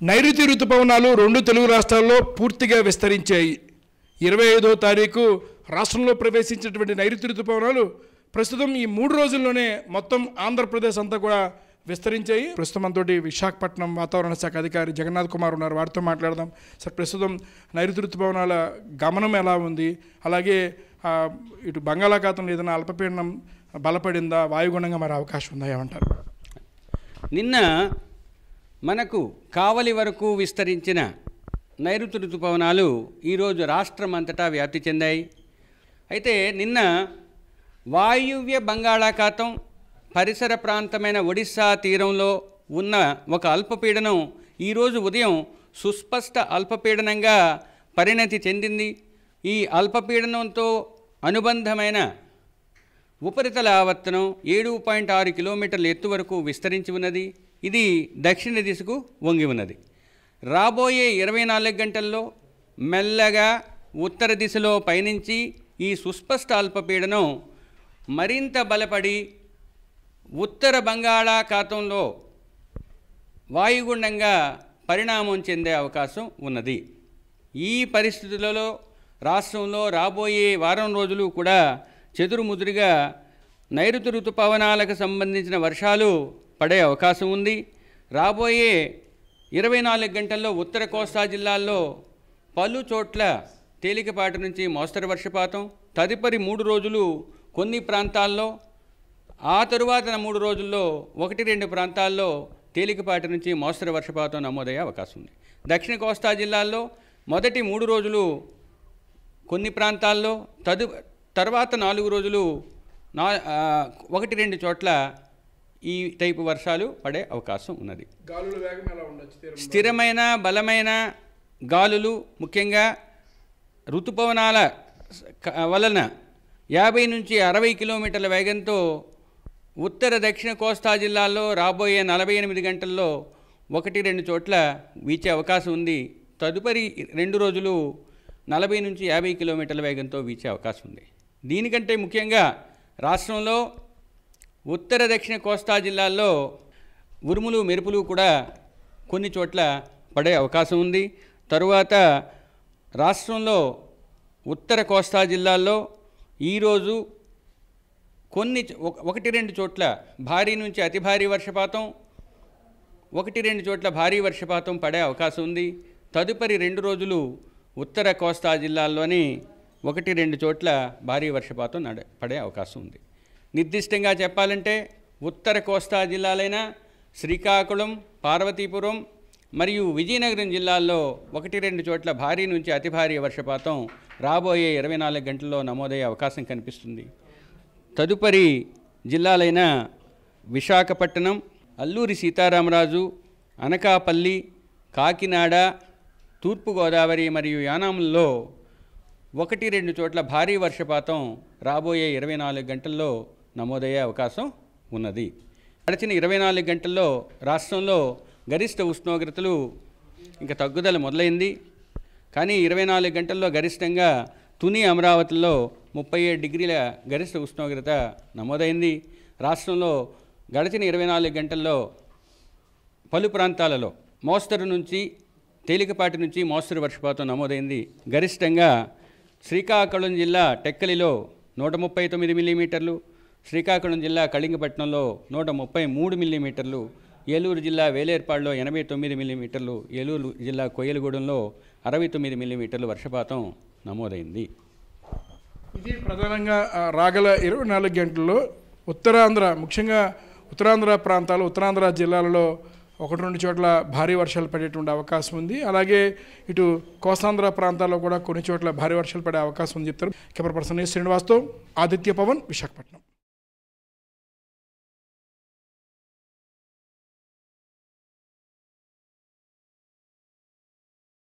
నైరుతి రుతుపవనాలు రెండు తెలుగు రాష్ట్రాల్లో పూర్తిగా విస్తరించాయి. 25వ తారీఖు రాష్ట్రంలో ప్రవేశించినటువంటి నైరుతి రుతుపవనాలు ప్రస్తుతం ఈ 3 రోజుల్లోనే మొత్తం ఆంధ్రప్రదేశ్ అంతా కూడా విస్తరించాయి. ప్రస్తుతం మనతోటి విశాఖపట్నం వాతావరణ శాఖ అధికారి జగన్నాథ్ కుమార్ ఉన్నారు. వారితో మాట్లాడదాం. సార్, ప్రస్తుతం నైరుతి రుతుపవనాల గమనం ఎలా ఉంది? అలాగే ఇటు బంగాళాఖాతంలో ఏదైనా అల్పపీడనం బలపడిందా? వాయుగుండంగా మరి అవకాశం ఉందా? ఏమంటారు? నిన్న మనకు కావలి వరకు విస్తరించిన నైరుతి రుతుపవనాలు ఈరోజు రాష్ట్రం అంతటా వ్యాప్తి చెందాయి. అయితే నిన్న వాయువ్య బంగాళాఖాతం పరిసర ప్రాంతమైన ఒడిశా తీరంలో ఉన్న ఒక అల్పపీడనం ఈరోజు ఉదయం సుస్పష్ట అల్పపీడనంగా పరిణతి చెందింది. ఈ అల్పపీడనంతో అనుబంధమైన ఉపరితల ఆవర్తనం 7.6 కిలోమీటర్ల ఎత్తు వరకు విస్తరించి ఉన్నది. ఇది దక్షిణ దిశకు వంగి ఉన్నది. రాబోయే 24 గంటల్లో మెల్లగా ఉత్తర దిశలో పయనించి ఈ సుస్పష్ట అల్పపీడనం మరింత బలపడి ఉత్తర బంగాళాఖాతంలో వాయుగుండంగా పరిణామం చెందే అవకాశం ఉన్నది. ఈ పరిస్థితులలో రాష్ట్రంలో రాబోయే వారం రోజులు కూడా చెదురుముదురుగా నైరుతి రుతుపవనాలకు సంబంధించిన వర్షాలు పడే అవకాశం ఉంది. రాబోయే 24 గంటల్లో ఉత్తర కోస్తా జిల్లాల్లో పలు చోట్ల తేలికపాటి నుంచి మోస్తరు వర్షపాతం, తదుపరి 3 రోజులు కొన్ని ప్రాంతాల్లో, ఆ తరువాత 3 రోజుల్లో 1-2 ప్రాంతాల్లో తేలికపాటి నుంచి మోస్తరు వర్షపాతం నమోదయ్యే అవకాశం ఉంది. దక్షిణ కోస్తా జిల్లాల్లో మొదటి 3 రోజులు కొన్ని ప్రాంతాల్లో, తర్వాత 4 రోజులు 1-2 చోట్ల ఈ టైపు వర్షాలు పడే అవకాశం ఉన్నది. స్థిరమైన బలమైన గాలులు, ముఖ్యంగా ఋతుపవనాల వలన 50 నుంచి 60 కిలోమీటర్ల వేగంతో ఉత్తర దక్షిణ కోస్తా జిల్లాల్లో రాబోయే 48 గంటల్లో 1-2 చోట్ల వీచే అవకాశం ఉంది. తదుపరి 2 రోజులు 40 నుంచి 50 కిలోమీటర్ల వేగంతో వీచే అవకాశం ఉంది. దీనికంటే ముఖ్యంగా రాష్ట్రంలో ఉత్తర దక్షిణ కోస్తా జిల్లాల్లో ఉరుములు మెరుపులు కూడా కొన్ని చోట్ల పడే అవకాశం ఉంది. తరువాత రాష్ట్రంలో ఉత్తర కోస్తా జిల్లాల్లో ఈరోజు 1-2 చోట్ల భారీ నుంచి అతి భారీ వర్షపాతం, 1-2 చోట్ల భారీ వర్షపాతం పడే అవకాశం ఉంది. తదుపరి 2 రోజులు ఉత్తర కోస్తా జిల్లాల్లోని 1-2 చోట్ల భారీ వర్షపాతం పడే అవకాశం ఉంది. నిర్దిష్టంగా చెప్పాలంటే ఉత్తర కోస్తా జిల్లాలైన శ్రీకాకుళం, పార్వతీపురం మరియు విజయనగరం జిల్లాల్లో 1-2 చోట్ల భారీ నుంచి అతి భారీ వర్షపాతం రాబోయే 24 గంటల్లో నమోదయ్యే అవకాశం కనిపిస్తుంది. తదుపరి జిల్లాలైన విశాఖపట్నం, అల్లూరి సీతారామరాజు, అనకాపల్లి, కాకినాడ, తూర్పుగోదావరి మరియు యానాంలలో 1-2 చోట్ల భారీ వర్షపాతం రాబోయే 24 గంటల్లో నమోదయ్యే అవకాశం ఉన్నది. గడిచిన 24 గంటల్లో రాష్ట్రంలో గరిష్ట ఉష్ణోగ్రతలు ఇంకా తగ్గుదల మొదలైంది. కానీ 24 గంటల్లో గరిష్టంగా తుని, అమరావతిలో 37 డిగ్రీల గరిష్ట ఉష్ణోగ్రత నమోదైంది. రాష్ట్రంలో గడిచిన 24 గంటల్లో పలు ప్రాంతాలలో మోస్తరు నుంచి తేలికపాటి నుంచి మోస్తరు వర్షపాతం నమోదైంది. గరిష్టంగా శ్రీకాకుళం జిల్లా టెక్కలిలో 139 మిల్లీమీటర్లు, శ్రీకాకుళం జిల్లా కళింగపట్నంలో 133 మిల్లీమీటర్లు, ఏలూరు జిల్లా వేలేర్పాడులో 89 మిల్లీమీటర్లు, ఏలూరు జిల్లా కొయ్యలగూడెంలో 69 మిల్లీమీటర్లు వర్షపాతం నమోదైంది. ఇది ప్రధానంగా రాగల 24 గంటల్లో ఉత్తరాంధ్ర, ముఖ్యంగా ఉత్తరాంధ్ర ప్రాంతాలు, ఉత్తరాంధ్ర జిల్లాలలో 1-2 చోట్ల భారీ వర్షాలు పడేటువంటి అవకాశం ఉంది. అలాగే ఇటు కోస్తాంధ్ర ప్రాంతాల్లో కూడా కొన్ని చోట్ల భారీ వర్షాలు పడే అవకాశం ఉంది చెప్తారు. కెమెరా పర్సన్ శ్రీనివాస్తో ఆదిత్య పవన్, విశాఖపట్నం.